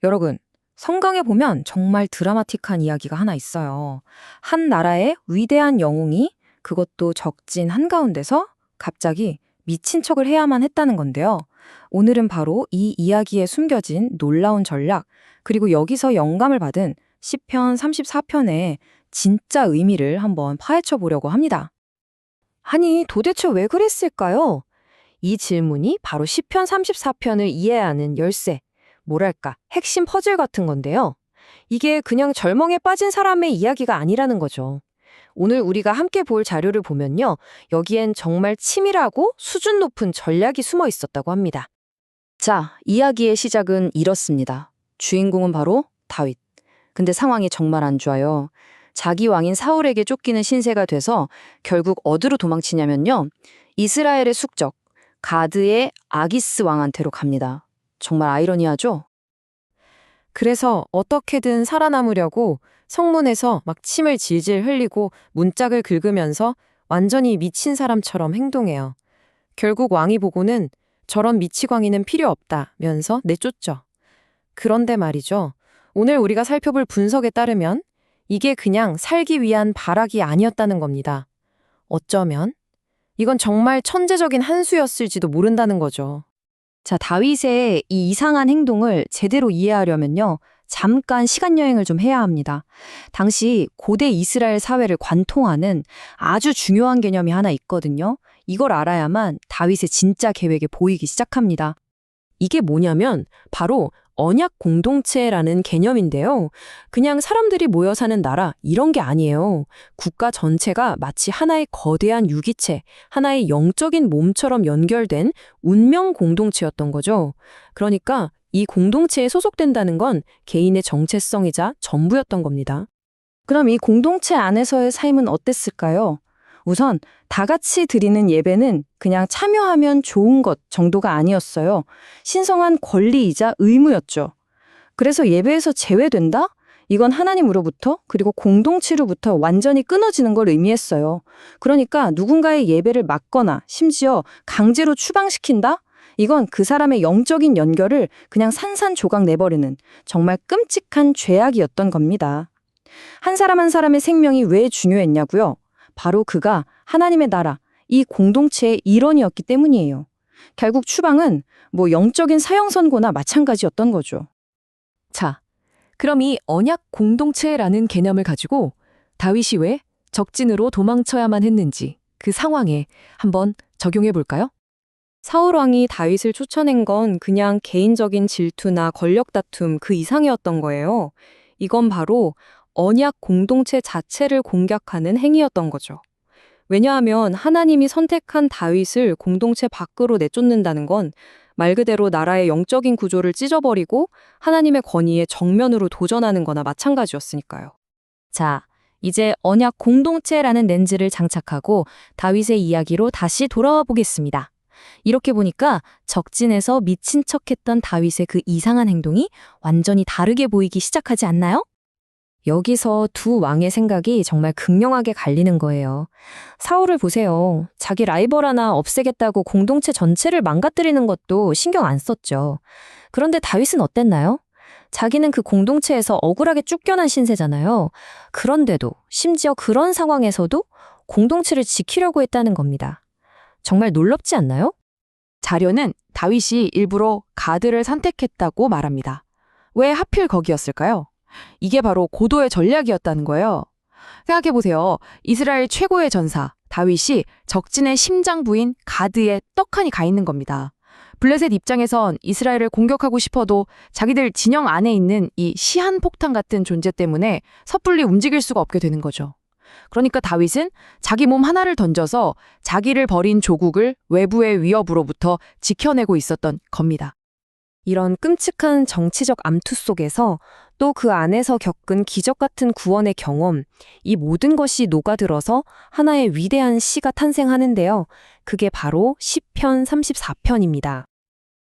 여러분, 성경에 보면 정말 드라마틱한 이야기가 하나 있어요. 한 나라의 위대한 영웅이 그것도 적진 한가운데서 갑자기 미친 척을 해야만 했다는 건데요. 오늘은 바로 이 이야기에 숨겨진 놀라운 전략, 그리고 여기서 영감을 받은 시편 34편의 진짜 의미를 한번 파헤쳐 보려고 합니다. 아니, 도대체 왜 그랬을까요? 이 질문이 바로 시편 34편을 이해하는 열쇠, 뭐랄까, 핵심 퍼즐 같은 건데요. 이게 그냥 절멍에 빠진 사람의 이야기가 아니라는 거죠. 오늘 우리가 함께 볼 자료를 보면요. 여기엔 정말 치밀하고 수준 높은 전략이 숨어 있었다고 합니다. 자, 이야기의 시작은 이렇습니다. 주인공은 바로 다윗. 근데 상황이 정말 안 좋아요. 자기 왕인 사울에게 쫓기는 신세가 돼서 결국 어디로 도망치냐면요. 이스라엘의 숙적, 가드의 아기스 왕한테로 갑니다. 정말 아이러니하죠? 그래서 어떻게든 살아남으려고 성문에서 막 침을 질질 흘리고 문짝을 긁으면서 완전히 미친 사람처럼 행동해요. 결국 왕이 보고는 저런 미치광이는 필요 없다면서 내쫓죠. 그런데 말이죠. 오늘 우리가 살펴볼 분석에 따르면 이게 그냥 살기 위한 발악이 아니었다는 겁니다. 어쩌면 이건 정말 천재적인 한 수였을지도 모른다는 거죠. 자, 다윗의 이 이상한 행동을 제대로 이해하려면요. 잠깐 시간여행을 좀 해야 합니다. 당시 고대 이스라엘 사회를 관통하는 아주 중요한 개념이 하나 있거든요. 이걸 알아야만 다윗의 진짜 계획이 보이기 시작합니다. 이게 뭐냐면 바로 언약 공동체라는 개념인데요. 그냥 사람들이 모여 사는 나라 이런 게 아니에요. 국가 전체가 마치 하나의 거대한 유기체, 하나의 영적인 몸처럼 연결된 운명 공동체였던 거죠. 그러니까 이 공동체에 소속된다는 건 개인의 정체성이자 전부였던 겁니다. 그럼 이 공동체 안에서의 삶은 어땠을까요? 우선 다 같이 드리는 예배는 그냥 참여하면 좋은 것 정도가 아니었어요. 신성한 권리이자 의무였죠. 그래서 예배에서 제외된다? 이건 하나님으로부터 그리고 공동체로부터 완전히 끊어지는 걸 의미했어요. 그러니까 누군가의 예배를 막거나 심지어 강제로 추방시킨다? 이건 그 사람의 영적인 연결을 그냥 산산조각 내버리는 정말 끔찍한 죄악이었던 겁니다. 한 사람 한 사람의 생명이 왜 중요했냐고요? 바로 그가 하나님의 나라, 이 공동체의 일원이었기 때문이에요. 결국 추방은 영적인 사형선고나 마찬가지였던 거죠. 자, 그럼 이 언약 공동체라는 개념을 가지고 다윗이 왜 적진으로 도망쳐야만 했는지 그 상황에 한번 적용해 볼까요? 사울 왕이 다윗을 쫓아낸 건 그냥 개인적인 질투나 권력 다툼 그 이상이었던 거예요. 이건 바로 언약 공동체 자체를 공격하는 행위였던 거죠. 왜냐하면 하나님이 선택한 다윗을 공동체 밖으로 내쫓는다는 건 말 그대로 나라의 영적인 구조를 찢어버리고 하나님의 권위에 정면으로 도전하는 거나 마찬가지였으니까요. 자, 이제 언약 공동체라는 렌즈를 장착하고 다윗의 이야기로 다시 돌아와 보겠습니다. 이렇게 보니까 적진에서 미친 척했던 다윗의 그 이상한 행동이 완전히 다르게 보이기 시작하지 않나요? 여기서 두 왕의 생각이 정말 극명하게 갈리는 거예요. 사울을 보세요. 자기 라이벌 하나 없애겠다고 공동체 전체를 망가뜨리는 것도 신경 안 썼죠. 그런데 다윗은 어땠나요? 자기는 그 공동체에서 억울하게 쫓겨난 신세잖아요. 그런데도 심지어 그런 상황에서도 공동체를 지키려고 했다는 겁니다. 정말 놀랍지 않나요? 자료는 다윗이 일부러 가드를 선택했다고 말합니다. 왜 하필 거기였을까요? 이게 바로 고도의 전략이었다는 거예요. 생각해보세요. 이스라엘 최고의 전사 다윗이 적진의 심장부인 가드에 떡하니 가 있는 겁니다. 블레셋 입장에선 이스라엘을 공격하고 싶어도 자기들 진영 안에 있는 이 시한폭탄 같은 존재 때문에 섣불리 움직일 수가 없게 되는 거죠. 그러니까 다윗은 자기 몸 하나를 던져서 자기를 버린 조국을 외부의 위협으로부터 지켜내고 있었던 겁니다. 이런 끔찍한 정치적 암투 속에서 또 그 안에서 겪은 기적 같은 구원의 경험, 이 모든 것이 녹아들어서 하나의 위대한 시가 탄생하는데요. 그게 바로 시편 34편입니다.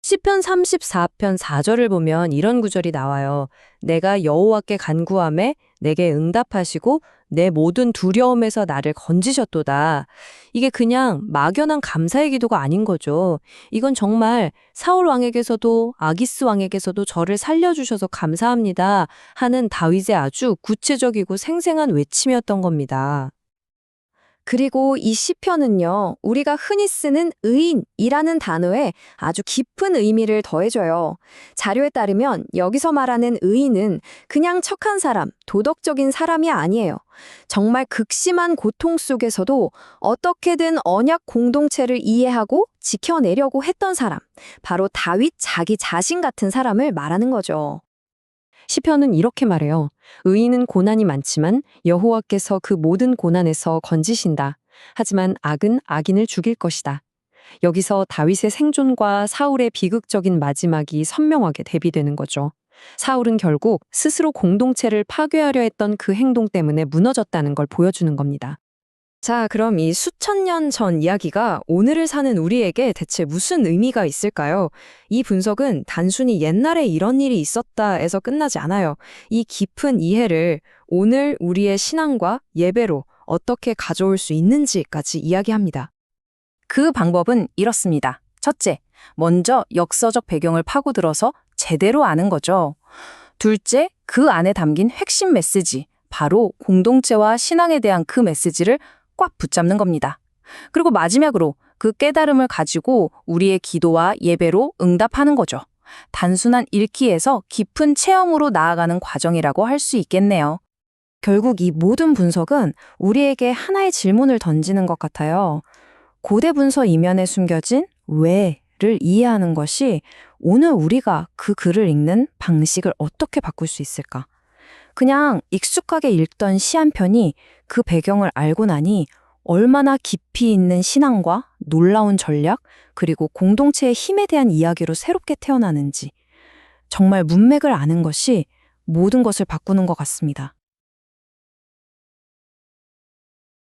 시편 34편 4절을 보면 이런 구절이 나와요. 내가 여호와께 간구하매 내게 응답하시고 내 모든 두려움에서 나를 건지셨도다. 이게 그냥 막연한 감사의 기도가 아닌 거죠. 이건 정말 사울 왕에게서도 아기스 왕에게서도 저를 살려주셔서 감사합니다 하는 다윗의 아주 구체적이고 생생한 외침이었던 겁니다. 그리고 이 시편은요, 우리가 흔히 쓰는 의인이라는 단어에 아주 깊은 의미를 더해줘요. 자료에 따르면 여기서 말하는 의인은 그냥 착한 사람, 도덕적인 사람이 아니에요. 정말 극심한 고통 속에서도 어떻게든 언약 공동체를 이해하고 지켜내려고 했던 사람, 바로 다윗 자기 자신 같은 사람을 말하는 거죠. 시편은 이렇게 말해요. 의인은 고난이 많지만 여호와께서 그 모든 고난에서 건지신다. 하지만 악은 악인을 죽일 것이다. 여기서 다윗의 생존과 사울의 비극적인 마지막이 선명하게 대비되는 거죠. 사울은 결국 스스로 공동체를 파괴하려 했던 그 행동 때문에 무너졌다는 걸 보여주는 겁니다. 자, 그럼 이 수천 년 전 이야기가 오늘을 사는 우리에게 대체 무슨 의미가 있을까요? 이 분석은 단순히 옛날에 이런 일이 있었다에서 끝나지 않아요. 이 깊은 이해를 오늘 우리의 신앙과 예배로 어떻게 가져올 수 있는지까지 이야기합니다. 그 방법은 이렇습니다. 첫째, 먼저 역사적 배경을 파고들어서 제대로 아는 거죠. 둘째, 그 안에 담긴 핵심 메시지, 바로 공동체와 신앙에 대한 그 메시지를 꽉 붙잡는 겁니다. 그리고 마지막으로 그 깨달음을 가지고 우리의 기도와 예배로 응답하는 거죠. 단순한 읽기에서 깊은 체험으로 나아가는 과정이라고 할 수 있겠네요. 결국 이 모든 분석은 우리에게 하나의 질문을 던지는 것 같아요. 고대 문서 이면에 숨겨진 왜를 이해하는 것이 오늘 우리가 그 글을 읽는 방식을 어떻게 바꿀 수 있을까? 그냥 익숙하게 읽던 시 한 편이 그 배경을 알고 나니 얼마나 깊이 있는 신앙과 놀라운 전략, 그리고 공동체의 힘에 대한 이야기로 새롭게 태어나는지, 정말 문맥을 아는 것이 모든 것을 바꾸는 것 같습니다.